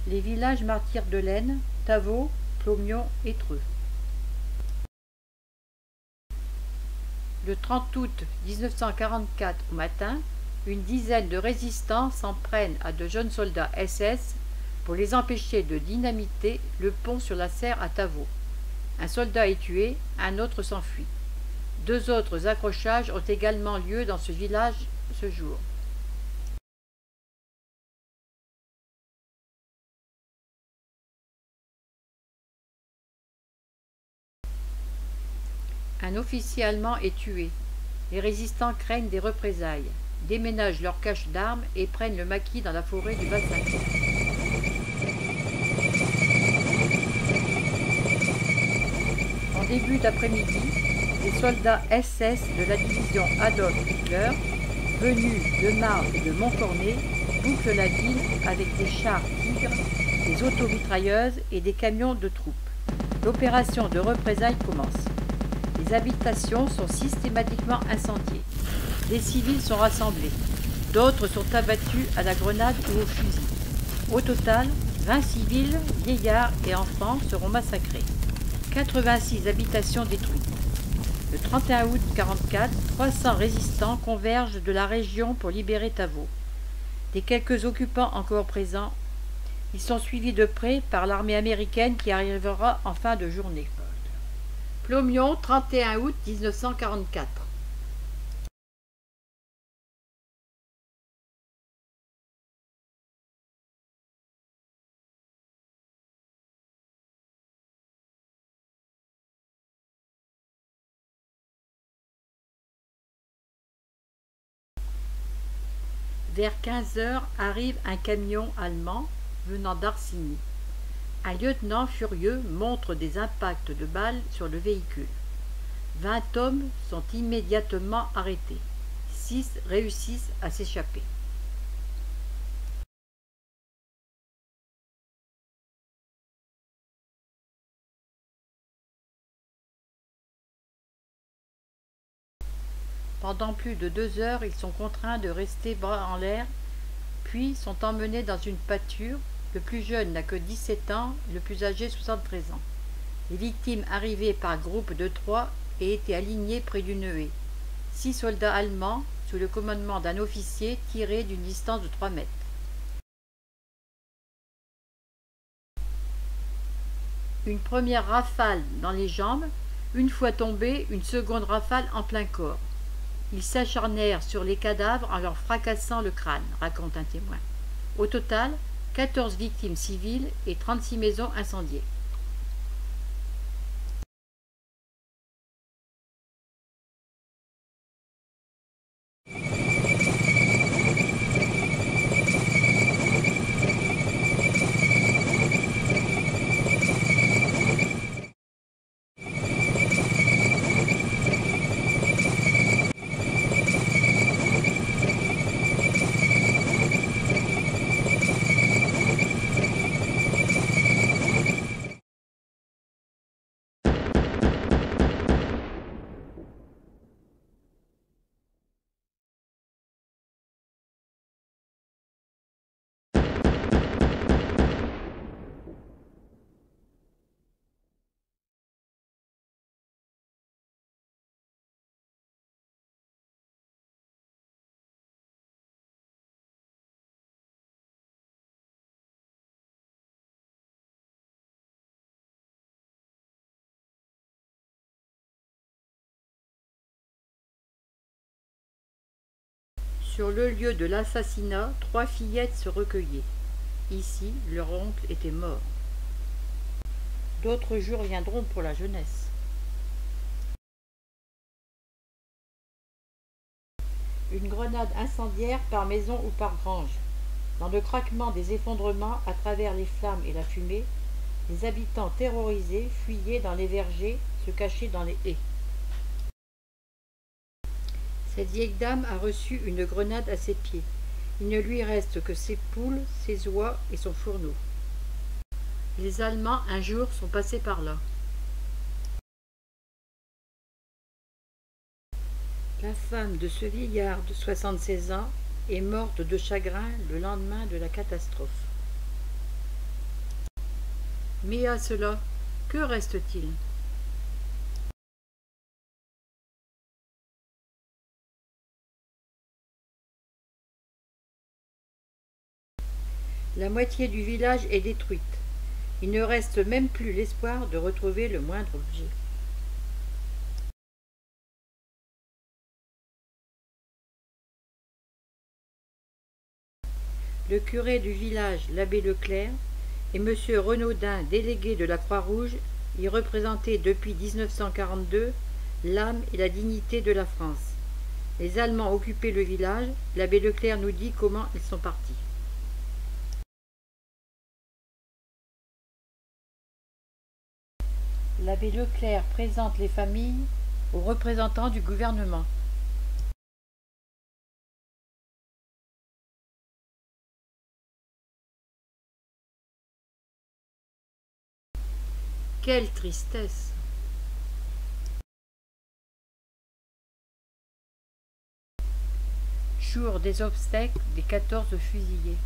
Les villages martyrs de l'Aisne, Tavaux, Plomion et Treux. Le 30 août 1944 au matin, une dizaine de résistants s'en prennent à de jeunes soldats SS pour les empêcher de dynamiter le pont sur la Serre à Tavaux. Un soldat est tué, un autre s'enfuit. 2 autres accrochages ont également lieu dans ce village ce jour. Un officier allemand est tué. Les résistants craignent des représailles, déménagent leur cache d'armes et prennent le maquis dans la forêt du Val-Saint-Pierre. En début d'après-midi, les soldats SS de la division Adolf Hitler, venus de Marne et de Montcornet, bouclent la ville avec des chars Tigre, des automitrailleuses et des camions de troupes. L'opération de représailles commence. Les habitations sont systématiquement incendiées. Des civils sont rassemblés. D'autres sont abattus à la grenade ou au fusil. Au total, 20 civils, vieillards et enfants seront massacrés. 86 habitations détruites. Le 31 août 1944, 300 résistants convergent de la région pour libérer Tavaux. Des quelques occupants encore présents, ils sont suivis de près par l'armée américaine qui arrivera en fin de journée. Plomion, 31 août 1944. Vers 15 heures arrive un camion allemand venant d'Arsigny. Un lieutenant furieux montre des impacts de balles sur le véhicule. 20 hommes sont immédiatement arrêtés. 6 réussissent à s'échapper. Pendant plus de 2 heures, ils sont contraints de rester bras en l'air, puis sont emmenés dans une pâture. Le plus jeune n'a que 17 ans, le plus âgé 73 ans. Les victimes arrivaient par groupe de 3 et étaient alignées près d'une haie. 6 soldats allemands, sous le commandement d'un officier, tiraient d'une distance de 3 mètres. Une première rafale dans les jambes, une fois tombés, une seconde rafale en plein corps. Ils s'acharnèrent sur les cadavres en leur fracassant le crâne, raconte un témoin. Au total, 14 victimes civiles et 36 maisons incendiées. Sur le lieu de l'assassinat, 3 fillettes se recueillaient. Ici, leur oncle était mort. D'autres jours viendront pour la jeunesse. Une grenade incendiaire par maison ou par grange. Dans le craquement des effondrements à travers les flammes et la fumée, les habitants terrorisés fuyaient dans les vergers, se cachaient dans les haies. Cette vieille dame a reçu une grenade à ses pieds. Il ne lui reste que ses poules, ses oies et son fourneau. Les Allemands, un jour, sont passés par là. La femme de ce vieillard de 76 ans est morte de chagrin le lendemain de la catastrophe. Mais à cela, que reste-t-il? La moitié du village est détruite. Il ne reste même plus l'espoir de retrouver le moindre objet. Le curé du village, l'abbé Leclerc, et M. Renaudin, délégué de la Croix-Rouge, y représentaient depuis 1942 l'âme et la dignité de la France. Les Allemands occupaient le village. L'abbé Leclerc nous dit comment ils sont partis. L'abbé Leclerc présente les familles aux représentants du gouvernement. Quelle tristesse! Jour des obsèques des 14 fusillés.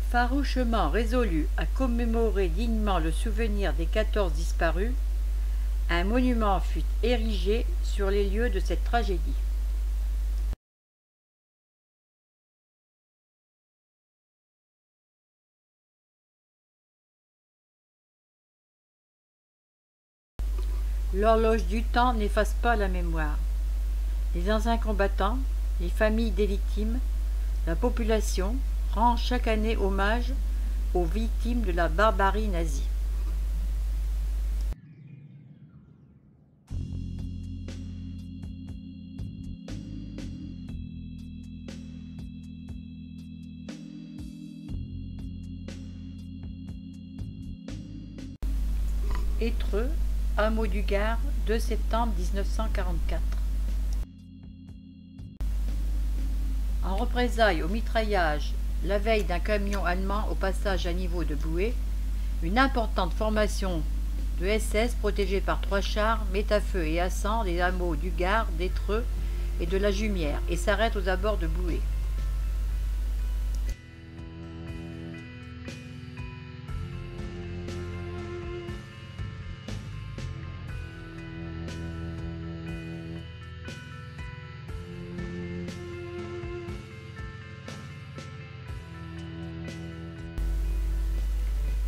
Farouchement résolu à commémorer dignement le souvenir des 14 disparus, un monument fut érigé sur les lieux de cette tragédie. L'horloge du temps n'efface pas la mémoire. Les anciens combattants, les familles des victimes, la population rend chaque année hommage aux victimes de la barbarie nazie. Étreux, hameau du Gard, 2 septembre 1944. En représailles au mitraillage la veille d'un camion allemand au passage à niveau de Boué, une importante formation de SS protégée par 3 chars met à feu et à sang les hameaux du Gard, d'Étreux et de la Jumière et s'arrête aux abords de Boué.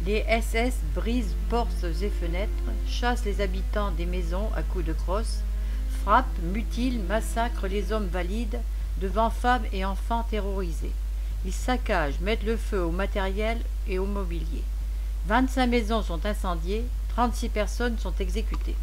Les SS brisent portes et fenêtres, chassent les habitants des maisons à coups de crosse, frappent, mutilent, massacrent les hommes valides devant femmes et enfants terrorisés. Ils saccagent, mettent le feu au matériel et au mobilier. 25 maisons sont incendiées, 36 personnes sont exécutées.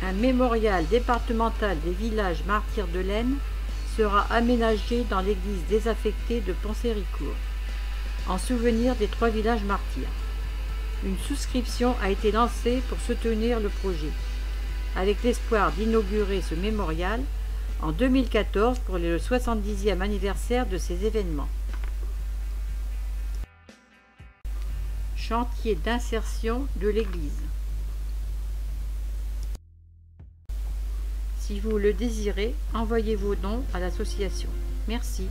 Un mémorial départemental des villages martyrs de l'Aisne sera aménagé dans l'église désaffectée de Pont-Séricourt, en souvenir des 3 villages martyrs. Une souscription a été lancée pour soutenir le projet, avec l'espoir d'inaugurer ce mémorial en 2014 pour le 70e anniversaire de ces événements. Chantier d'insertion de l'église. Si vous le désirez, envoyez vos dons à l'association. Merci.